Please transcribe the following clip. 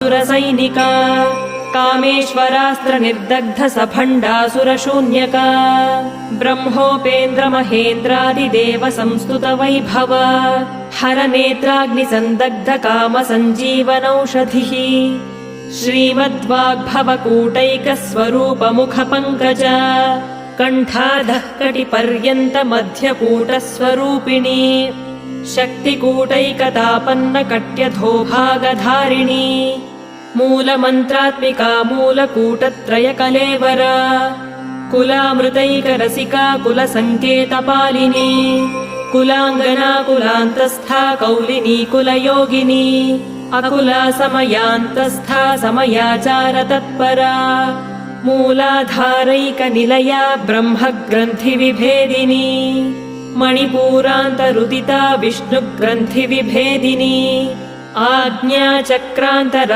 सुरसैनिका कामेश्वरास्त्र निर्दग्ध सभण्डासुरशून्यका ब्रह्मोपेन्द्र महेन्द्रादिदेव संस्तुत वैभव हर नेत्राग्निसन्दग्ध काम सञ्जीवनौषधिः श्रीमद्वाग्भवकूटैकस्वरूप मुखपङ्कज कण्ठाधः कटिपर्यन्त मध्यकूटस्वरूपिणी शक्तिकूटैकतापन्न कट्यधोभागधारिणी मूलमन्त्रात्मिका मूलकूटत्रयकलेवरा कुलामृतैकरसिका कुलसङ्केतपालिनी कुलाङ्गना कुलान्तस्था कौलिनी कुलयोगिनी अकुला समयान्तस्था समयाचार तत्परा मूलाधारैकनिलया ब्रह्मग्रन्थिविभेदिनी मणिपूरान्तरुदिता विष्णुग्रन्थिविभेदिनी आज्ञाचक्रान्तरा